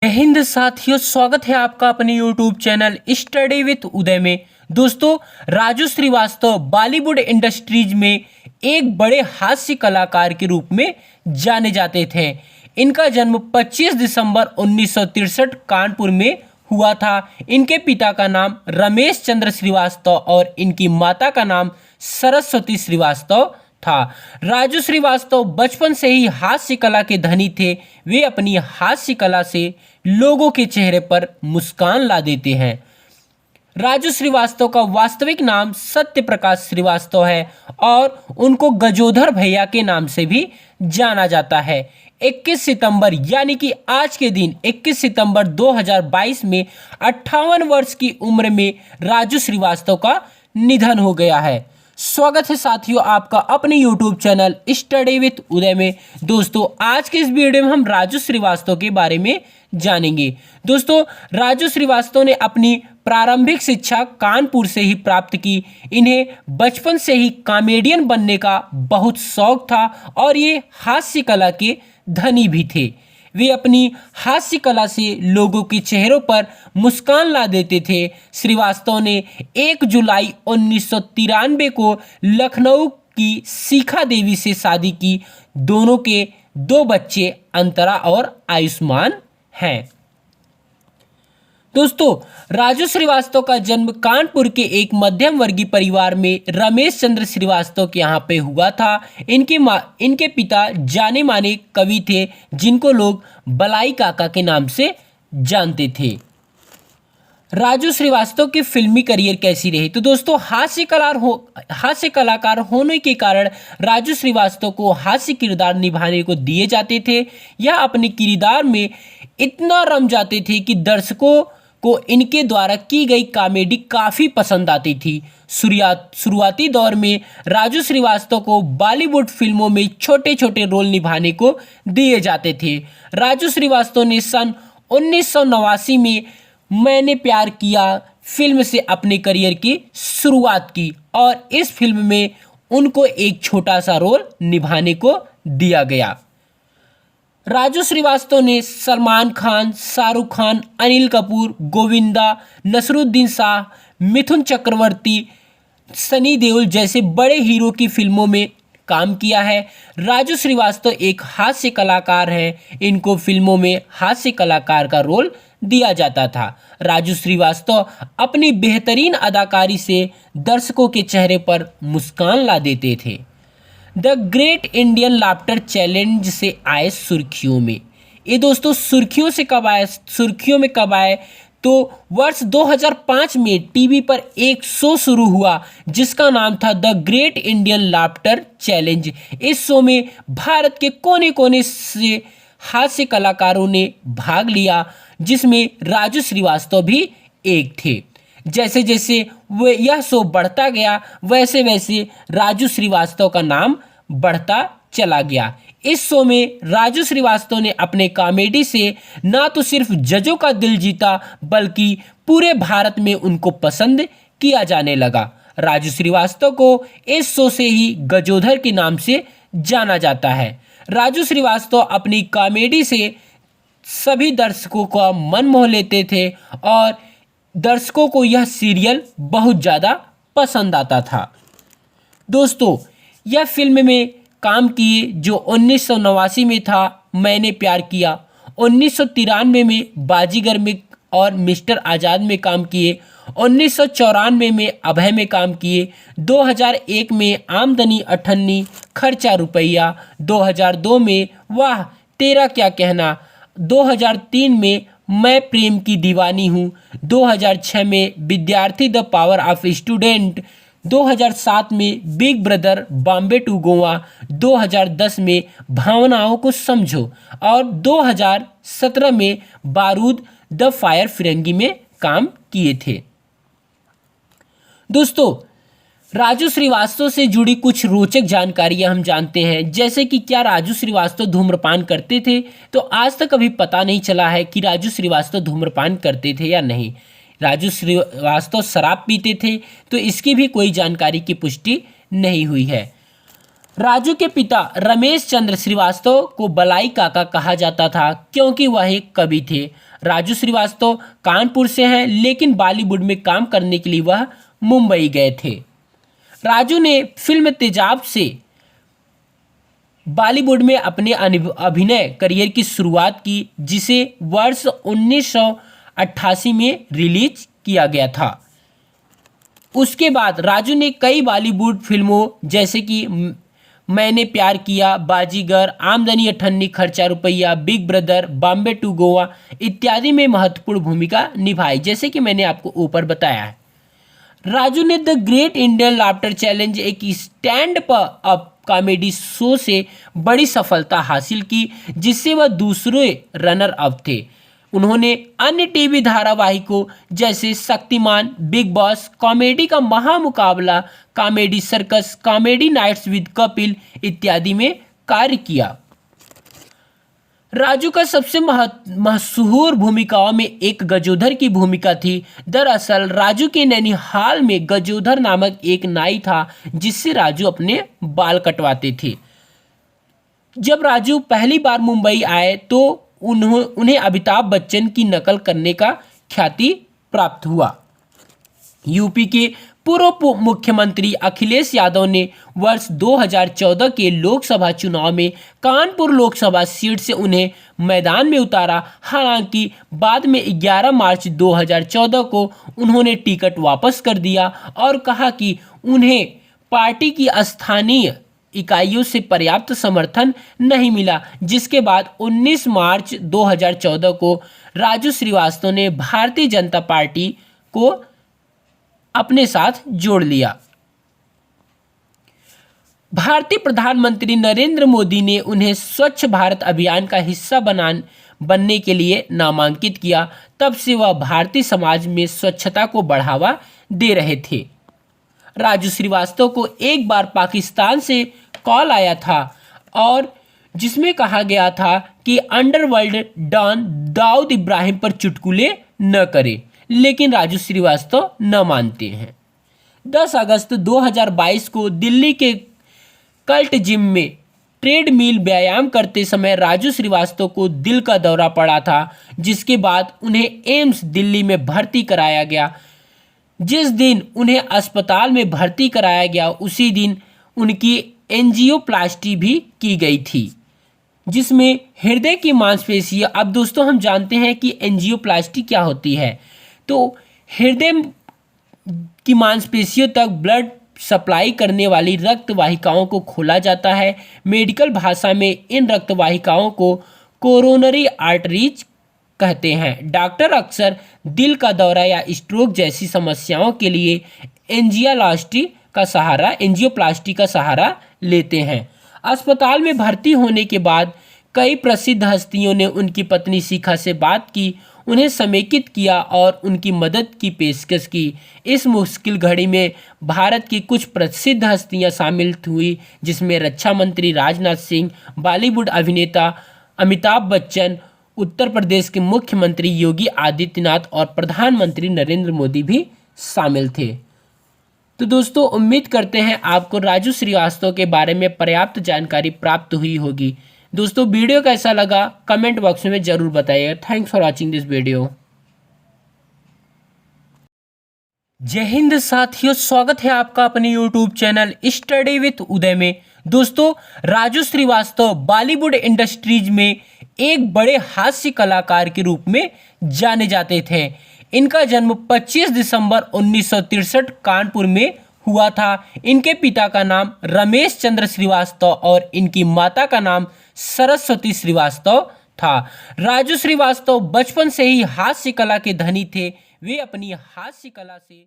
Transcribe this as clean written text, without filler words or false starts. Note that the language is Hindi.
जय हिंद साथियों, स्वागत है आपका अपने यूट्यूब चैनल स्टडी विथ उदय में। दोस्तों, राजू श्रीवास्तव बॉलीवुड इंडस्ट्रीज में एक बड़े हास्य कलाकार के रूप में जाने जाते थे। इनका जन्म 25 दिसंबर 1963 कानपुर में हुआ था। इनके पिता का नाम रमेश चंद्र श्रीवास्तव और इनकी माता का नाम सरस्वती श्रीवास्तव था। राजू श्रीवास्तव बचपन से ही हास्य कला के धनी थे। वे अपनी हास्य कला से लोगों के चेहरे पर मुस्कान ला देते हैं। राजू श्रीवास्तव का वास्तविक नाम सत्य प्रकाश श्रीवास्तव है और उनको गजोधर भैया के नाम से भी जाना जाता है। 21 सितंबर यानी कि आज के दिन 21 सितंबर 2022 में 58 वर्ष की उम्र में राजू श्रीवास्तव का निधन हो गया है। स्वागत है साथियों आपका अपने YouTube चैनल स्टडी विथ उदय में। दोस्तों, आज के इस वीडियो में हम राजू श्रीवास्तव के बारे में जानेंगे। दोस्तों, राजू श्रीवास्तव ने अपनी प्रारंभिक शिक्षा कानपुर से ही प्राप्त की। इन्हें बचपन से ही कॉमेडियन बनने का बहुत शौक था और ये हास्य कला के धनी भी थे। वे अपनी हास्य कला से लोगों के चेहरों पर मुस्कान ला देते थे। श्रीवास्तव ने 1 जुलाई 1993 को लखनऊ की शिखा देवी से शादी की। दोनों के 2 बच्चे अंतरा और आयुष्मान हैं। दोस्तों, राजू श्रीवास्तव का जन्म कानपुर के एक मध्यम वर्गीय परिवार में रमेश चंद्र श्रीवास्तव के यहाँ पे हुआ था। इनके पिता जाने माने कवि थे जिनको लोग बलाई काका के नाम से जानते थे। राजू श्रीवास्तव की फिल्मी करियर कैसी रही? तो दोस्तों, हास्य कलाकार होने के कारण राजू श्रीवास्तव को हास्य किरदार निभाने को दिए जाते थे। यह अपने किरदार में इतना रम जाते थे कि दर्शकों को इनके द्वारा की गई कॉमेडी काफ़ी पसंद आती थी। शुरुआती दौर में राजू श्रीवास्तव को बॉलीवुड फिल्मों में छोटे छोटे रोल निभाने को दिए जाते थे। राजू श्रीवास्तव ने सन 1989 में मैंने प्यार किया फिल्म से अपने करियर की शुरुआत की और इस फिल्म में उनको एक छोटा सा रोल निभाने को दिया गया। राजू श्रीवास्तव ने सलमान खान, शाहरुख खान, अनिल कपूर, गोविंदा, नसरुद्दीन शाह, मिथुन चक्रवर्ती, सनी देओल जैसे बड़े हीरो की फिल्मों में काम किया है। राजू श्रीवास्तव एक हास्य कलाकार हैं। इनको फिल्मों में हास्य कलाकार का रोल दिया जाता था। राजू श्रीवास्तव अपनी बेहतरीन अदाकारी से दर्शकों के चेहरे पर मुस्कान ला देते थे। The great Indian laughter challenge से आए सुर्खियों में। ये दोस्तों सुर्खियों में कब आए? तो वर्ष 2005 में टीवी पर एक शो शुरू हुआ जिसका नाम था the great Indian laughter challenge. इस शो में भारत के कोने कोने से हास्य कलाकारों ने भाग लिया जिसमें राजू श्रीवास्तव भी एक थे। जैसे जैसे यह शो बढ़ता गया वैसे वैसे राजू श्रीवास्तव का नाम बढ़ता चला गया। इस शो में राजू श्रीवास्तव ने अपने कॉमेडी से ना तो सिर्फ जजों का दिल जीता बल्कि पूरे भारत में उनको पसंद किया जाने लगा। राजू श्रीवास्तव को इस शो से ही गजोधर के नाम से जाना जाता है। राजू श्रीवास्तव अपनी कॉमेडी से सभी दर्शकों का मन मोह लेते थे और दर्शकों को यह सीरियल बहुत ज़्यादा पसंद आता था। दोस्तों, यह फिल्म में काम किए जो 1989 में था मैंने प्यार किया, 1993 में बाजीगर में और मिस्टर आज़ाद में काम किए, 1994 में अभय में काम किए, 2001 में आमदनी अठन्नी खर्चा रुपया, 2002 में वाह तेरा क्या कहना, 2003 में मैं प्रेम की दीवानी हूँ, 2006 में विद्यार्थी द पावर ऑफ स्टूडेंट, 2007 में big brother Bombay to Goa, 2010 में भावनाओं को समझो और 2017 में बारूद द फायर फिरंगी में काम किए थे। दोस्तों, राजू श्रीवास्तव से जुड़ी कुछ रोचक जानकारियां हम जानते हैं, जैसे कि क्या राजू श्रीवास्तव धूम्रपान करते थे? तो आज तक अभी पता नहीं चला है कि राजू श्रीवास्तव धूम्रपान करते थे या नहीं। राजू श्रीवास्तव शराब पीते थे तो इसकी भी कोई जानकारी की पुष्टि नहीं हुई है। राजू के पिता रमेश चंद्र श्रीवास्तव को बलाई काका कहा जाता था क्योंकि वह एक कवि थे। राजू श्रीवास्तव कानपुर से हैं, लेकिन बॉलीवुड में काम करने के लिए वह मुंबई गए थे। राजू ने फिल्म तेजाब से बॉलीवुड में अपने अभिनय करियर की शुरुआत की, जिसे वर्ष 1988 में रिलीज किया गया था। उसके बाद राजू ने कई बॉलीवुड फिल्मों जैसे कि मैंने प्यार किया, बाजीगर, आमदनी Atthanni Kharcha Rupaiya, big brother, Bombay to Goa इत्यादि में महत्वपूर्ण भूमिका निभाई, जैसे कि मैंने आपको ऊपर बताया है। राजू ने the great Indian laughter challenge एक स्टैंड अप कॉमेडी शो से बड़ी सफलता हासिल की, जिससे वह दूसरे रनर अप थे। उन्होंने अन्य टीवी धारावाहिकों जैसे शक्तिमान, बिग बॉस, कॉमेडी का महामुकाबला, comedy circus, comedy nights with Kapil इत्यादि में कार्य किया। राजू का सबसे मशहूर भूमिकाओं में एक गजोधर की भूमिका थी। दरअसल राजू के नैनीहाल में गजोधर नामक एक नाई था, जिससे राजू अपने बाल कटवाते थे। जब राजू पहली बार मुंबई आए तो उन्हें अमिताभ बच्चन की नकल करने का ख्याति प्राप्त हुआ। यूपी के पूर्व मुख्यमंत्री अखिलेश यादव ने वर्ष 2014 के लोकसभा चुनाव में कानपुर लोकसभा सीट से उन्हें मैदान में उतारा। हालांकि बाद में 11 मार्च 2014 को उन्होंने टिकट वापस कर दिया और कहा कि उन्हें पार्टी की स्थानीय इकाइयों से पर्याप्त समर्थन नहीं मिला, जिसके बाद 19 मार्च 2014 को राजू श्रीवास्तव ने भारतीय जनता पार्टी को अपने साथ जोड़ लिया। भारतीय प्रधानमंत्री नरेंद्र मोदी ने उन्हें स्वच्छ भारत अभियान का हिस्सा बनने के लिए नामांकित किया। तब से वह भारतीय समाज में स्वच्छता को बढ़ावा दे रहे थे। राजू श्रीवास्तव को एक बार पाकिस्तान से कॉल आया था और जिसमें कहा गया था कि अंडरवर्ल्ड डॉन दाऊद इब्राहिम पर चुटकुले न करें, लेकिन राजू श्रीवास्तव न मानते हैं। 10 अगस्त 2022 को दिल्ली के कल्ट जिम में ट्रेडमिल व्यायाम करते समय राजू श्रीवास्तव को दिल का दौरा पड़ा था, जिसके बाद उन्हें एम्स दिल्ली में भर्ती कराया गया। जिस दिन उन्हें अस्पताल में भर्ती कराया गया उसी दिन उनकी एंजियोप्लास्टी भी की गई थी, जिसमें हृदय की मांसपेशियां। अब दोस्तों हम जानते हैं कि एंजियोप्लास्टी क्या होती है। तो हृदय की मांसपेशियों तक ब्लड सप्लाई करने वाली रक्त वाहिकाओं को खोला जाता है। मेडिकल भाषा में इन रक्त वाहिकाओं को कोरोनरी आर्टरीज कहते हैं। डॉक्टर अक्सर दिल का दौरा या स्ट्रोक जैसी समस्याओं के लिए एंजियोप्लास्टी का सहारा लेते हैं। अस्पताल में भर्ती होने के बाद कई प्रसिद्ध हस्तियों ने उनकी पत्नी शिखा से बात की, उन्हें समेकित किया और उनकी मदद की पेशकश की। इस मुश्किल घड़ी में भारत की कुछ प्रसिद्ध हस्तियां शामिल हुई, जिसमें रक्षा मंत्री राजनाथ सिंह, बॉलीवुड अभिनेता अमिताभ बच्चन, उत्तर प्रदेश के मुख्यमंत्री योगी आदित्यनाथ और प्रधानमंत्री नरेंद्र मोदी भी शामिल थे। तो दोस्तों उम्मीद करते हैं आपको राजू श्रीवास्तव के बारे में पर्याप्त जानकारी प्राप्त हुई होगी। दोस्तों वीडियो कैसा लगा कमेंट बॉक्स में जरूर बताइएगा। Thanks for watching this video. जय हिंद साथियों, स्वागत है आपका अपने यूट्यूब चैनल स्टडी विथ उदय में। दोस्तों राजू श्रीवास्तव बॉलीवुड इंडस्ट्रीज में एक बड़े हास्य कलाकार के रूप में जाने जाते थे। इनका जन्म 25 दिसंबर 1963 कानपुर में हुआ था। इनके पिता का नाम रमेश चंद्र श्रीवास्तव और इनकी माता का नाम सरस्वती श्रीवास्तव था। राजू श्रीवास्तव बचपन से ही हास्य कला के धनी थे। वे अपनी हास्य कला से